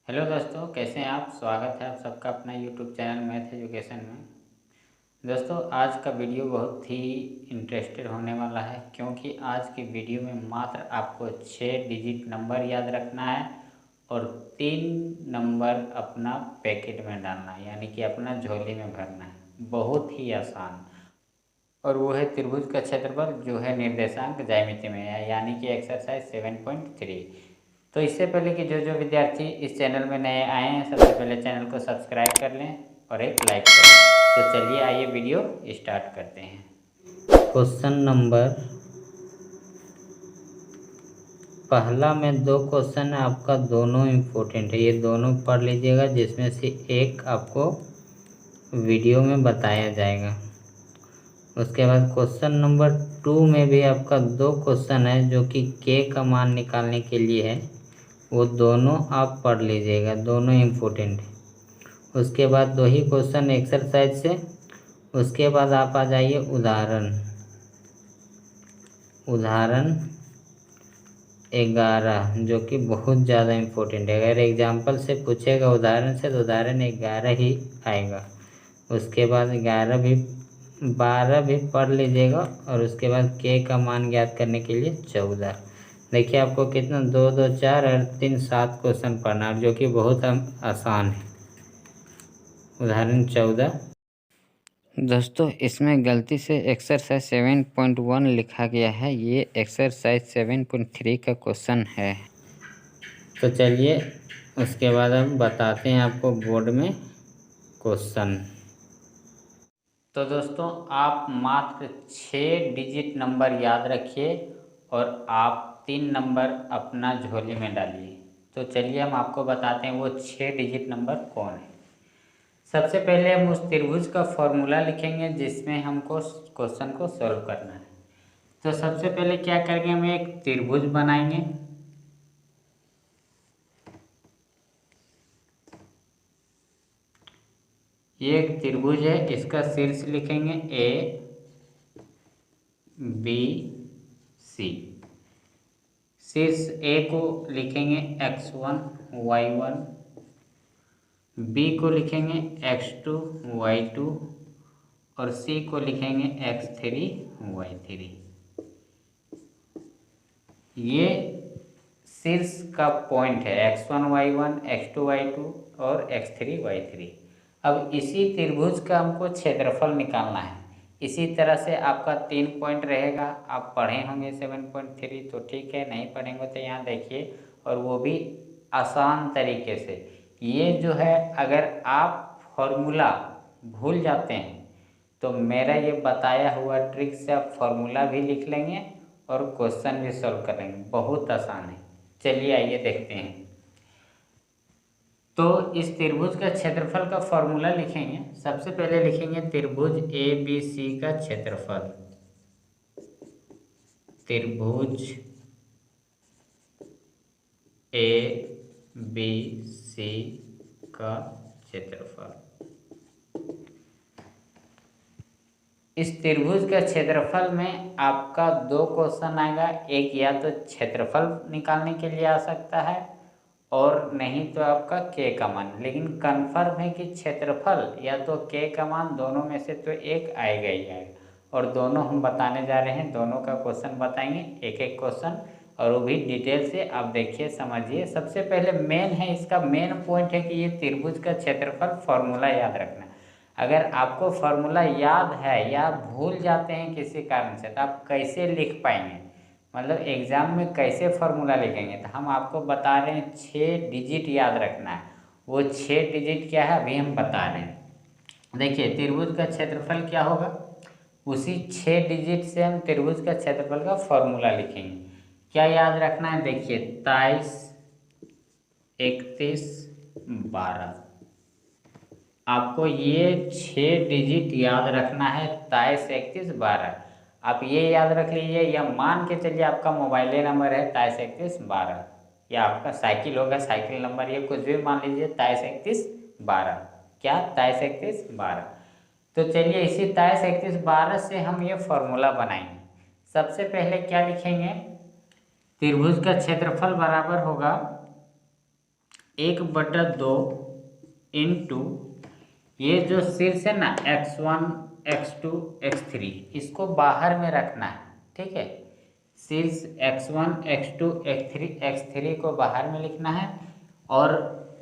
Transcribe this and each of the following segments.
Hello दोस्तों, कैसे हैं आप। स्वागत है आप सबका अपना यूट्यूब चैनल मैथ एजुकेशन में। दोस्तों, आज का वीडियो बहुत ही इंटरेस्टेड होने वाला है, क्योंकि आज की वीडियो में मात्र आपको 6 डिजिट नंबर याद रखना है और 3 नंबर अपना पैकेट में डालना है, यानी कि अपना झोली में भरना है। बहुत ही आसान। और वो है त्रिभुज का क्षेत्रफल जो है निर्देशांक ज्यामिति में है, यानी कि एक्सरसाइज 7.3। तो इससे पहले कि जो विद्यार्थी इस चैनल में नए आए हैं, सबसे पहले चैनल को सब्सक्राइब कर लें और एक लाइक करें। तो चलिए आइए वीडियो स्टार्ट करते हैं। क्वेश्चन नंबर पहला में 2 क्वेश्चन है आपका, दोनों इम्पोर्टेंट है। ये दोनों पढ़ लीजिएगा, जिसमें से एक आपको वीडियो में बताया जाएगा। उसके बाद क्वेश्चन नंबर 2 में भी आपका 2 क्वेश्चन है, जो कि के का मान निकालने के लिए है। वो दोनों आप पढ़ लीजिएगा, दोनों इम्पोर्टेंट है। उसके बाद 2 ही क्वेश्चन एक्सरसाइज से। उसके बाद आप आ जाइए उदाहरण 11, जो कि बहुत ज़्यादा इम्पोर्टेंट है। अगर एग्जाम्पल से पूछेगा उदाहरण से, तो उदाहरण 11 ही आएगा। उसके बाद 12 भी पढ़ लीजिएगा। और उसके बाद के का मान ज्ञात करने के लिए 14। देखिए आपको कितना 2 2 4 और 3 7 क्वेश्चन पढ़ना है, जो कि बहुत आसान है। उदाहरण 14। दोस्तों, इसमें गलती से एक्सरसाइज 7.1 लिखा गया है। ये एक्सरसाइज 7.3 का क्वेश्चन है। तो चलिए उसके बाद हम बताते हैं आपको बोर्ड में क्वेश्चन। तो दोस्तों, आप मात्र 6 डिजिट नंबर याद रखिए और आप 3 नंबर अपना झोली में डालिए। तो चलिए हम आपको बताते हैं वो 6 डिजिट नंबर कौन है। सबसे पहले हम उस त्रिभुज का फॉर्मूला लिखेंगे जिसमें हमको क्वेश्चन को सॉल्व करना है। तो सबसे पहले क्या करेंगे, हम एक त्रिभुज बनाएंगे। ये एक त्रिभुज है, इसका शीर्ष लिखेंगे ए बी सी। शीर्ष ए को लिखेंगे x1 y1, बी को लिखेंगे x2 y2 और सी को लिखेंगे x3 y3। ये शीर्ष का पॉइंट है, x1 y1 x2 y2 और x3 y3। अब इसी त्रिभुज का हमको क्षेत्रफल निकालना है। इसी तरह से आपका 3 पॉइंट रहेगा। आप पढ़े होंगे 7.3, तो ठीक है, नहीं पढ़ेंगे तो यहाँ देखिए, और वो भी आसान तरीके से। ये जो है, अगर आप फॉर्मूला भूल जाते हैं तो मेरा ये बताया हुआ ट्रिक से आप फॉर्मूला भी लिख लेंगे और क्वेश्चन भी सॉल्व करेंगे। बहुत आसान है। चलिए आइए देखते हैं। तो इस त्रिभुज का क्षेत्रफल का फॉर्मूला लिखेंगे। सबसे पहले लिखेंगे त्रिभुज ए बी सी का क्षेत्रफल। त्रिभुज ए बी सी का क्षेत्रफल। इस त्रिभुज का क्षेत्रफल में आपका 2 क्वेश्चन आएगा। एक या तो क्षेत्रफल निकालने के लिए आ सकता है और नहीं तो आपका के का मान। लेकिन कन्फर्म है कि क्षेत्रफल या तो के का मान, दोनों में से तो एक आएगा ही आएगा। और दोनों हम बताने जा रहे हैं, दोनों का क्वेश्चन बताएंगे, एक एक क्वेश्चन, और वो भी डिटेल से। आप देखिए, समझिए। सबसे पहले मेन है, इसका मेन पॉइंट है कि ये त्रिभुज का क्षेत्रफल फॉर्मूला याद रखना। अगर आपको फॉर्मूला याद है या भूल जाते हैं किसी कारण से, तो आप कैसे लिख पाएंगे, मतलब एग्जाम में कैसे फॉर्मूला लिखेंगे। तो हम आपको बता रहे हैं 6 डिजिट याद रखना है। वो 6 डिजिट क्या है, अभी हम बता रहे हैं। देखिए, त्रिभुज का क्षेत्रफल क्या होगा, उसी 6 डिजिट से हम त्रिभुज का क्षेत्रफल का फॉर्मूला लिखेंगे। क्या याद रखना है, देखिए 23 31 12। आपको ये 6 डिजिट याद रखना है, 23 31 12। आप ये याद रख लीजिए, या मान के चलिए आपका मोबाइल नंबर है 23 31 12, या आपका साइकिल होगा, साइकिल नंबर, ये कुछ भी मान लीजिए 23 31 12। क्या 23 31 12। तो चलिए इसी 23 31 12 से हम ये फॉर्मूला बनाएंगे। सबसे पहले क्या लिखेंगे, त्रिभुज का क्षेत्रफल बराबर होगा 1/2 इंटू ये जो शीर्ष है ना x1 x2 x3 इसको बाहर में रखना है, ठीक है। शीर्ष x1 x2 x3 को बाहर में लिखना है और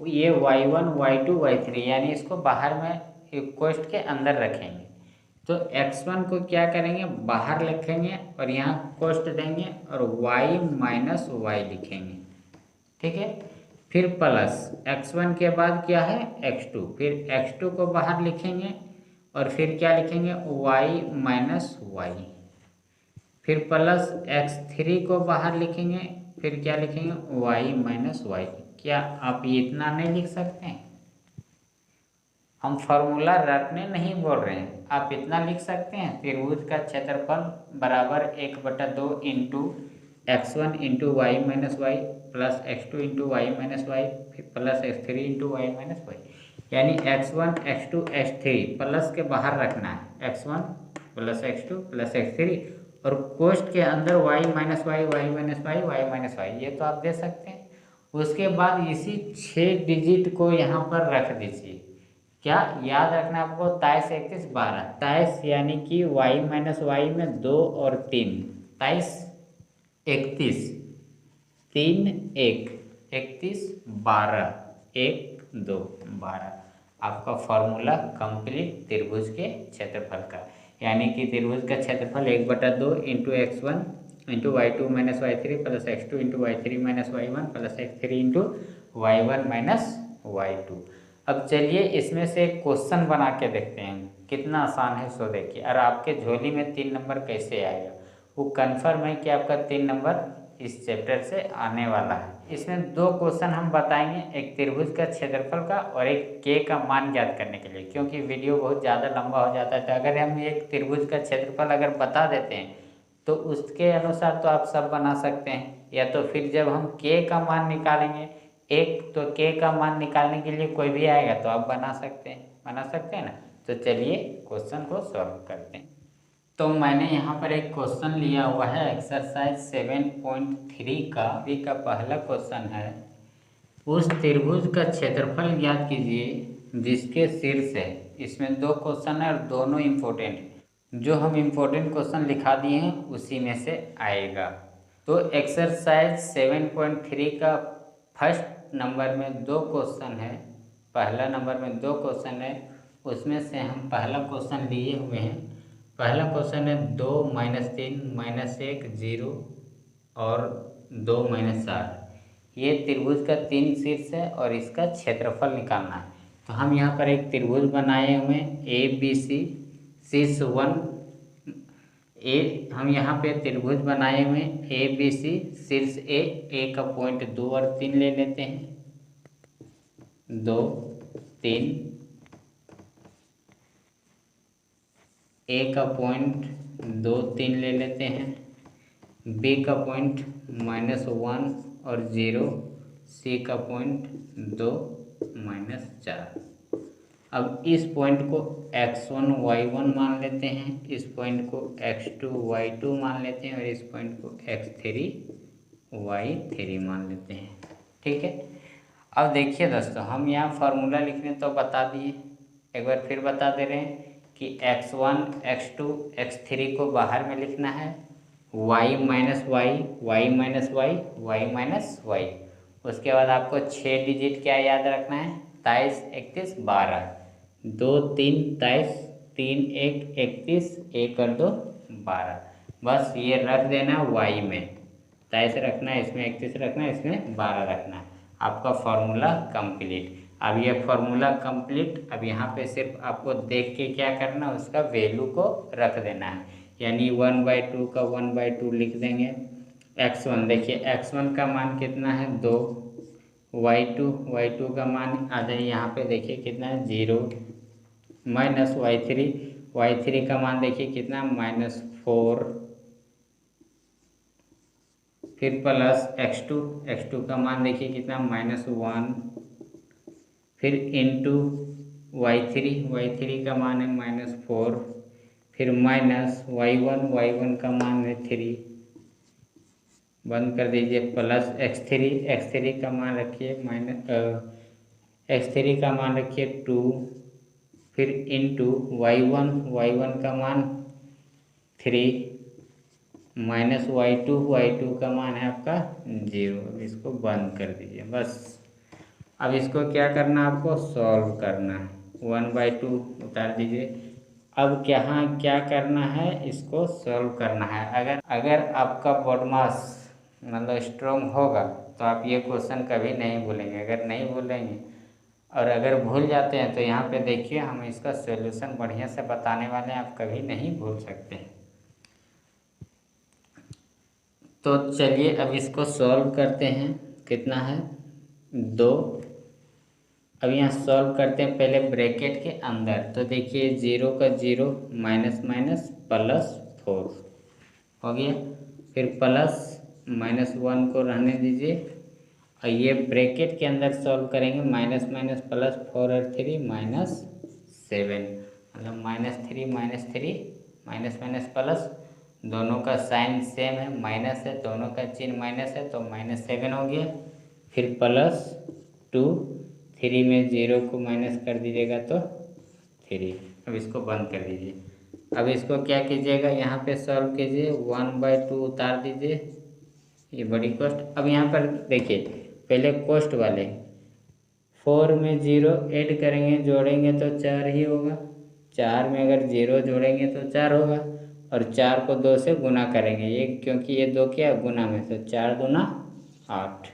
ये y1 y2 y3 यानी इसको बाहर में कोष्ठ के अंदर रखेंगे। तो x1 को क्या करेंगे, बाहर लिखेंगे और यहाँ कोष्ठ देंगे और y माइनस वाई लिखेंगे, ठीक है। फिर प्लस x1 के बाद क्या है x2, फिर x2 को बाहर लिखेंगे और फिर क्या लिखेंगे y माइनस वाई, फिर प्लस x3 को बाहर लिखेंगे, फिर क्या लिखेंगे y माइनस वाई। क्या आप ये इतना नहीं लिख सकते हैं? हम फॉर्मूला रटने नहीं बोल रहे हैं, आप इतना लिख सकते हैं, त्रिभुज का क्षेत्रफल बराबर 1/2 into x1 into y minus y plus x2 into y minus y फिर plus x3 into y minus y. यानी x1 x2 x3 प्लस के बाहर रखना है, x1 plus x2 plus x3 और कोष्ठ के अंदर y minus Y Y minus Y Y minus Y, ये तो आप दे सकते हैं। उसके बाद इसी 6 डिजिट को यहाँ पर रख दीजिए। क्या याद रखना है आपको, 23 31 12, 23 यानी कि y माइनस वाई में 2 और 3, 23 31 3 1 31 12 1 2 12 आपका फॉर्मूला कंप्लीट त्रिभुज के क्षेत्रफल का। यानी कि त्रिभुज का क्षेत्रफल 1/2 into x1 into y2 minus y3 plus x2 into y3 minus y1 plus x3 into y1 minus y2। अब चलिए इसमें से एक क्वेश्चन बना के देखते हैं, कितना आसान है सो देखिए। और आपके झोली में 3 नंबर कैसे आएगा, वो कन्फर्म है कि आपका 3 नंबर इस चैप्टर से आने वाला है। इसमें 2 क्वेश्चन हम बताएंगे, एक त्रिभुज का क्षेत्रफल का और एक के का मान ज्ञात करने के लिए, क्योंकि वीडियो बहुत ज़्यादा लंबा हो जाता है। तो अगर हम एक त्रिभुज का क्षेत्रफल अगर बता देते हैं तो उसके अनुसार तो आप सब बना सकते हैं, या तो फिर जब हम के का मान निकालेंगे एक, तो के का मान निकालने के लिए कोई भी आएगा तो आप बना सकते हैं ना। तो चलिए क्वेश्चन को सॉल्व करते हैं। तो मैंने यहाँ पर एक क्वेश्चन लिया हुआ है एक्सरसाइज 7.3 का, भी का पहला क्वेश्चन है, उस त्रिभुज का क्षेत्रफल ज्ञात कीजिए जिसके शीर्ष है। इसमें 2 क्वेश्चन है और दोनों इम्पोर्टेंट है, जो हम इम्पोर्टेंट क्वेश्चन लिखा दिए हैं उसी में से आएगा। तो एक्सरसाइज 7.3 का फर्स्ट नंबर में 2 क्वेश्चन है, पहला नंबर में 2 क्वेश्चन है, उसमें से हम पहला क्वेश्चन लिए हुए हैं। पहला क्वेश्चन है 2 - 3 - 1 0 और 2 - 4। ये त्रिभुज का 3 शीर्ष है और इसका क्षेत्रफल निकालना है। तो हम यहाँ पर एक त्रिभुज बनाए हुए हैं ए बी सी, शीर्ष 1 ए, हम यहाँ पे त्रिभुज बनाए हुए हैं ए बी सी, शीर्ष ए का पॉइंट 2 और 3 ले लेते हैं, 2 3, ए का पॉइंट 2 3 ले लेते हैं, बी का पॉइंट -1 और 0, सी का पॉइंट 2 - 4। अब इस पॉइंट को x1 y1 मान लेते हैं, इस पॉइंट को x2 y2 मान लेते हैं और इस पॉइंट को x3 y3 मान लेते हैं, ठीक है। अब देखिए दोस्तों, हम यहाँ फार्मूला लिखने तो बता दिए, एक बार फिर बता दे रहे हैं कि x1 x2 x3 को बाहर में लिखना है, y minus Y Y minus Y Y minus Y. उसके बाद आपको 6 डिजिट क्या याद रखना है, 23 31 12, 2 3 23 3 1 31 1 और 2 12। बस ये रख देना y में, 23 रखना है, इसमें 31 रखना है, इसमें 12 रखना है, आपका फार्मूला कंप्लीट। अब ये फार्मूला कंप्लीट, अब यहाँ पे सिर्फ आपको देख के क्या करना है, उसका वैल्यू को रख देना है। यानी 1/2 का 1/2 लिख देंगे। x1 देखिए, x1 का मान कितना है 2, y2 का मान आ जाए यहाँ पे, देखिए कितना है 0, माइनस y3 का मान देखिए कितना -4, फिर प्लस x2 का मान देखिए कितना -1, फिर इंटू y3 का मान है -4, फिर माइनस y1 का मान है 3, बंद कर दीजिए, प्लस x3 का मान रखिए x3 का मान रखिए 2, फिर इंटू y1 का मान 3 माइनस y2 का मान है आपका 0। अब इसको बंद कर दीजिए बस। अब इसको क्या करना, आपको सॉल्व करना है। 1/2 उतार दीजिए। अब क्या करना है, इसको सॉल्व करना है। अगर आपका बॉडमास मतलब स्ट्रॉन्ग होगा तो आप ये क्वेश्चन कभी नहीं भूलेंगे। अगर नहीं भूलेंगे और अगर भूल जाते हैं तो यहाँ पे देखिए हम इसका सॉल्यूशन बढ़िया से बताने वाले हैं, आप कभी नहीं भूल सकते। तो चलिए अब इसको सॉल्व करते हैं। कितना है 2। अब यहाँ सॉल्व करते हैं पहले ब्रैकेट के अंदर। तो देखिए 0 का 0 माइनस माइनस +4 हो गया। फिर प्लस -1 को रहने दीजिए और ये ब्रैकेट के अंदर सॉल्व करेंगे। माइनस माइनस प्लस 4 और 3 -7, मतलब -3 -3 माइनस माइनस प्लस, दोनों का साइन सेम है, माइनस है, दोनों का चिन्ह माइनस है तो -7 हो गया। फिर +2, 3 में 0 को माइनस कर दीजिएगा तो 3। अब इसको बंद कर दीजिए। अब इसको क्या कीजिएगा, यहाँ पे सॉल्व कीजिए। 1/2 उतार दीजिए, ये बड़ी कोष्ट। अब यहाँ पर देखिए पहले कोष्ट वाले 4 में 0 ऐड करेंगे, जोड़ेंगे तो 4 ही होगा। 4 में अगर 0 जोड़ेंगे तो 4 होगा और 4 को 2 से गुना करेंगे, ये क्योंकि ये 2 क्या गुना में, तो 4 दूना 8।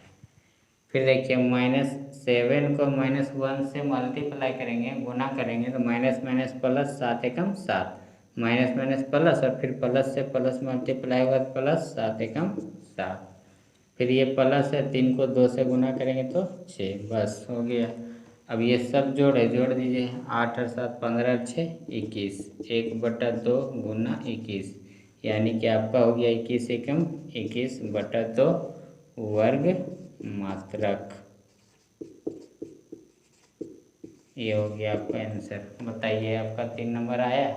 फिर देखिए -7 को -1 से मल्टीप्लाई करेंगे, गुना करेंगे तो माइनस माइनस प्लस, 7 एकम 7, माइनस माइनस प्लस और फिर प्लस से प्लस मल्टीप्लाई होगा प्लस, 7 एकम 7। फिर ये प्लस है, 3 को 2 से गुना करेंगे तो 6, बस हो गया। अब ये सब जोड़ दीजिए। 8 और 7 15 और 6 21, 1/2 गुना 21, यानी कि आपका हो गया 21 एकम 21/2 वर्ग मात्रक। ये हो गया आपका आंसर। बताइए आपका 3 नंबर आया।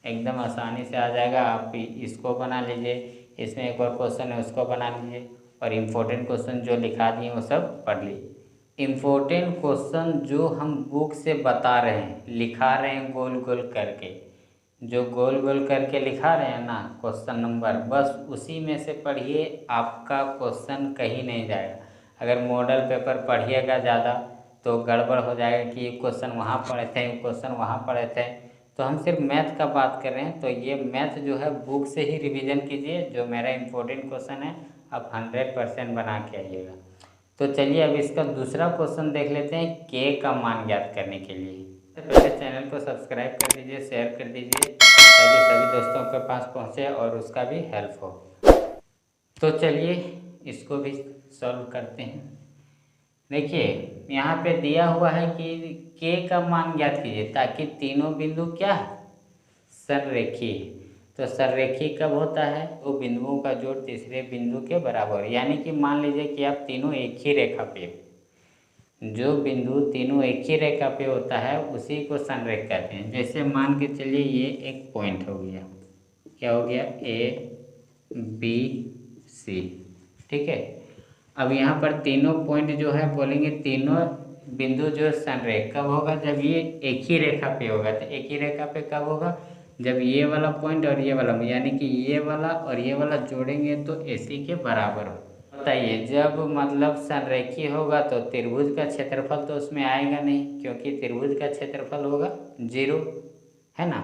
एकदम आसानी से आ जाएगा। आप इसको बना लीजिए, इसमें एक और क्वेश्चन है उसको बना लीजिए और इम्पोर्टेंट क्वेश्चन जो लिखा दिए वो सब पढ़ लीजिए। इम्पोर्टेंट क्वेश्चन जो हम बुक से बता रहे हैं, लिखा रहे हैं गोल गोल करके, जो गोल गोल करके लिखा रहे हैं ना क्वेश्चन नंबर, बस उसी में से पढ़िए, आपका क्वेश्चन कहीं नहीं जाएगा। अगर मॉडल पेपर पढ़िएगा ज़्यादा तो गड़बड़ हो जाएगा कि ये क्वेश्चन वहाँ पढ़े थे, ये क्वेश्चन वहाँ पढ़े थे। तो हम सिर्फ मैथ का बात कर रहे हैं, तो ये मैथ जो है बुक से ही रिवीजन कीजिए। जो मेरा इम्पोर्टेंट क्वेश्चन है आप 100% बना के आइएगा। तो चलिए अब इसका दूसरा क्वेश्चन देख लेते हैं, के का मान ज्ञात करने के लिए। पहले चैनल को सब्सक्राइब कर दीजिए, शेयर कर दीजिए ताकि सभी दोस्तों के पास पहुंचे और उसका भी हेल्प हो। तो चलिए इसको भी सॉल्व करते हैं। देखिए यहाँ पे दिया हुआ है कि के का मान ज्ञात कीजिए ताकि तीनों बिंदु क्या संरेखीय। तो संरेखीय कब होता है, वो बिंदुओं का जोड़ तीसरे बिंदु के बराबर। यानी कि मान लीजिए कि आप तीनों एक ही रेखा पे, जो बिंदु तीनों एक ही रेखा पे होता है उसी को संरेख कहते हैं। जैसे मान के चलिए ये एक पॉइंट हो गया, क्या हो गया, ABC, ठीक है। अब यहाँ पर तीनों पॉइंट जो है बोलेंगे, तीनों बिंदु जो संरेख कब होगा, जब ये एक ही रेखा पे होगा। तो एक ही रेखा पे कब होगा, जब ये वाला पॉइंट और ये वाला, यानी कि ये वाला और ये वाला जोड़ेंगे तो AC के बराबर हो। बताइए जब मतलब संरेखीय होगा तो त्रिभुज का क्षेत्रफल तो उसमें आएगा नहीं, क्योंकि त्रिभुज का क्षेत्रफल होगा 0, है ना।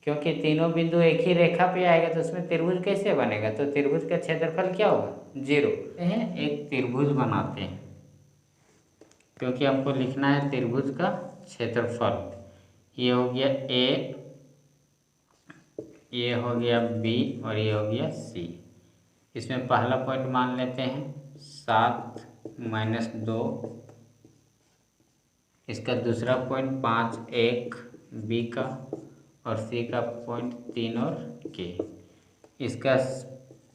क्योंकि तीनों बिंदु एक ही रेखा पे आएगा तो उसमें त्रिभुज कैसे बनेगा, तो त्रिभुज का क्षेत्रफल क्या होगा, 0 है। एक त्रिभुज बनाते हैं क्योंकि हमको लिखना है त्रिभुज का क्षेत्रफल। ये हो गया A, ये हो गया B और ये हो गया C। इसमें पहला पॉइंट मान लेते हैं 7 - 2, इसका दूसरा पॉइंट 5 1 B का और C का पॉइंट 3 और K।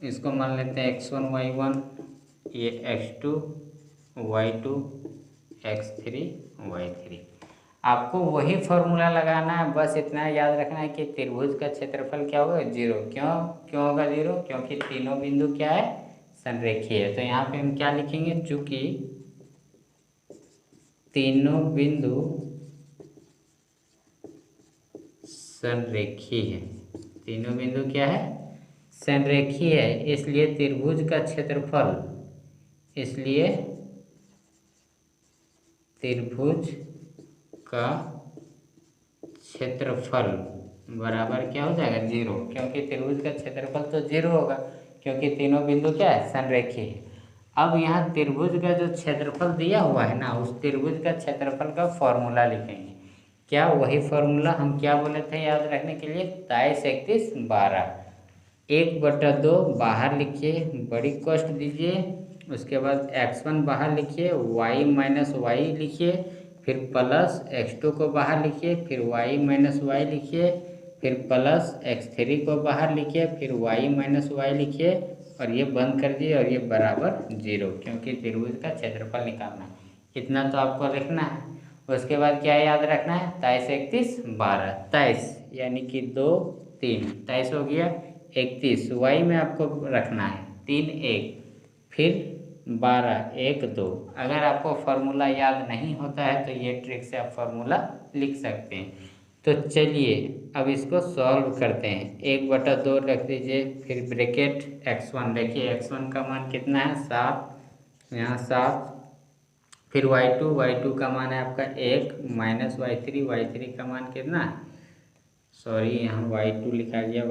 इसको मान लेते हैं x1 y1, ये x2 y2 x3 y3। आपको वही फॉर्मूला लगाना है, बस इतना याद रखना है कि त्रिभुज का क्षेत्रफल क्या होगा, 0। क्यों होगा 0, क्योंकि तीनों बिंदु क्या है, संरेखीय है। तो यहाँ पे हम क्या लिखेंगे, चूंकि तीनों बिंदु संरेखीय है। तीनों बिंदु क्या है? संरेखीय है। इसलिए त्रिभुज का क्षेत्रफल, इसलिए त्रिभुज का क्षेत्रफल बराबर क्या हो जाएगा? 0, क्योंकि त्रिभुज का क्षेत्रफल तो 0 होगा, क्योंकि तीनों बिंदु क्या है? संरेखीय है। अब यहाँ त्रिभुज का जो क्षेत्रफल दिया हुआ है ना, उस त्रिभुज का क्षेत्रफल का फॉर्मूला लिखेंगे। क्या? वही फॉर्मूला हम क्या बोले थे याद रखने के लिए? 23, 31, 12। 1/2 बाहर लिखिए, बड़ी कॉस्ट दीजिए। उसके बाद x1 बाहर लिखिए, y माइनस वाई लिखिए, फिर प्लस x2 को बाहर लिखिए, फिर y माइनस वाई लिखिए, फिर प्लस x3 को बाहर लिखिए, फिर y माइनस वाई लिखिए, और ये बंद कर दिए, और ये बराबर 0, क्योंकि त्रिभुज का क्षेत्रफल निकालना है। इतना तो आपको लिखना है। उसके बाद क्या याद रखना है? 23, 31, 12। 23 यानी कि 2, 3, 23 हो गया। 31 y में आपको रखना है 3, 1, फिर 12, 1, 2। अगर आपको फॉर्मूला याद नहीं होता है तो ये ट्रिक से आप फॉर्मूला लिख सकते हैं। तो चलिए अब इसको सॉल्व करते हैं। 1/2 रख दीजिए, फिर ब्रैकेट x1। देखिए x1 का मान कितना है? 7, यहाँ 7, फिर y2 का मान है आपका 1 माइनस y3 का मान कितना है? सॉरी, यहाँ y2 लिखा गया,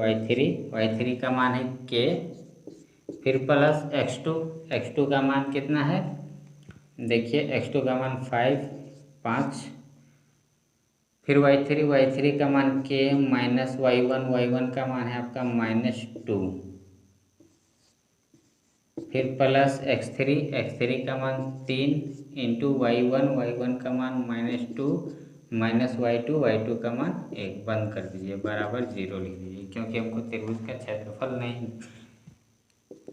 y3 का मान है k, फिर प्लस x2 का मान कितना है? देखिए x2 का मान 5, फिर y3 का मान k माइनस y1 का मान है आपका -2, फिर प्लस x3 का मान 3 इंटू y1 का मान -2 माइनस y2 का मान 1। बंद कर दीजिए, बराबर 0 लिख दीजिए, क्योंकि हमको त्रिभुज का क्षेत्रफल नहीं,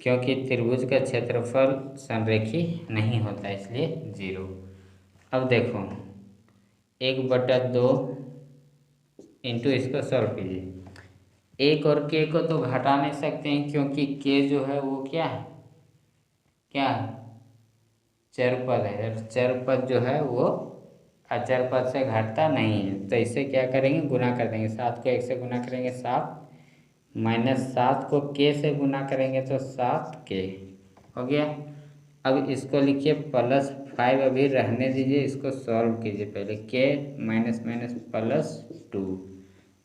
क्योंकि त्रिभुज का क्षेत्रफल संरेखीय नहीं होता, इसलिए 0। अब देखो 1/2 इंटू इसको सॉल्व कीजिए। 1 और k को तो घटा नहीं सकते हैं, क्योंकि k जो है वो क्या है? क्या है? चर पद है। चर पद जो है वो अचर पद से घटता नहीं है, तो इसे क्या करेंगे? गुना कर देंगे। 7 को 1 से गुना करेंगे 7, माइनस 7 को k से गुना करेंगे तो 7k हो गया। अब इसको लिखिए +5, अभी रहने दीजिए, इसको सॉल्व कीजिए। पहले k माइनस माइनस +2,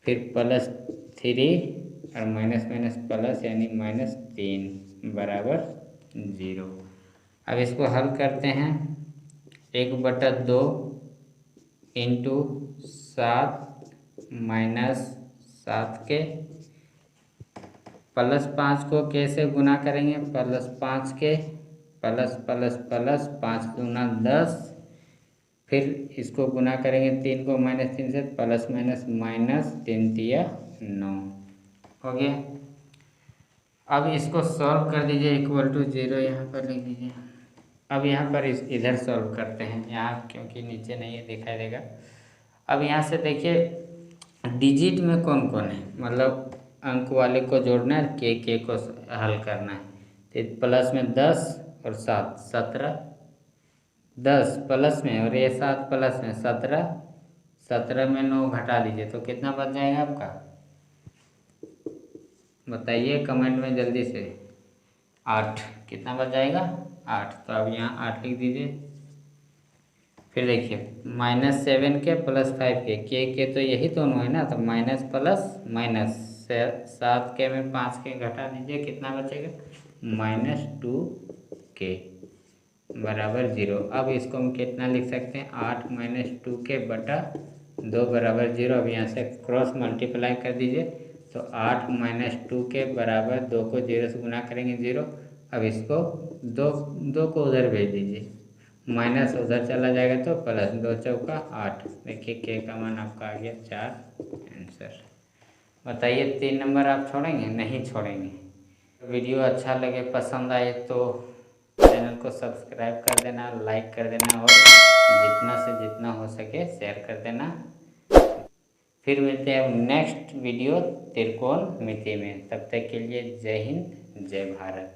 फिर +3 और माइनस माइनस प्लस यानी -3 बराबर 0। अब इसको हल करते हैं। 1/2 इंटू 7 माइनस 7k, +5 को k से गुना करेंगे, +5k, प्लस प्लस प्लस 5 दूना 10, फिर इसको गुना करेंगे 3 को -3 से, प्लस माइनस माइनस 3 तिया 9 हो गया। अब इसको सॉल्व कर दीजिए, =0 यहाँ पर लिख दीजिए। अब यहाँ पर इधर सॉल्व करते हैं, यहाँ क्योंकि नीचे नहीं दिखाई देगा। अब यहाँ से देखिए डिजिट में कौन कौन है, मतलब अंक वाले को जोड़ना है, के को हल करना है। तो प्लस में 10 और 7, 17, 10 प्लस में और ये 7 प्लस में 17, 17 में 9 घटा दीजिए तो कितना बच जाएगा आपका? बताइए कमेंट में जल्दी से। 8। कितना बच जाएगा? 8। तो अब यहाँ 8 लिख दीजिए। फिर देखिए -7 के प्लस 5 के तो यही दोनों है ना, तो माइनस प्लस माइनस 7 के में 5 के घटा दीजिए, कितना बचेगा? -2k बराबर 0। अब इसको हम कितना लिख सकते हैं? 8 - 2k बटा 2 बराबर 0। अब यहाँ से क्रॉस मल्टीप्लाई कर दीजिए, तो 8 - 2k बराबर 2 को 0 से गुना करेंगे 0। अब इसको 2 को उधर भेज दीजिए, माइनस उधर चला जाएगा तो प्लस, 2 चौका 8। देखिए के का मान आपका आ गया 4 आंसर। बताइए 3 नंबर आप छोड़ेंगे? नहीं छोड़ेंगे। वीडियो अच्छा लगे, पसंद आए तो चैनल को सब्सक्राइब कर देना, लाइक कर देना, और जितना से जितना हो सके शेयर कर देना। फिर मिलते हैं नेक्स्ट वीडियो त्रिकोणमिति में। तब तक के लिए जय हिंद, जय भारत।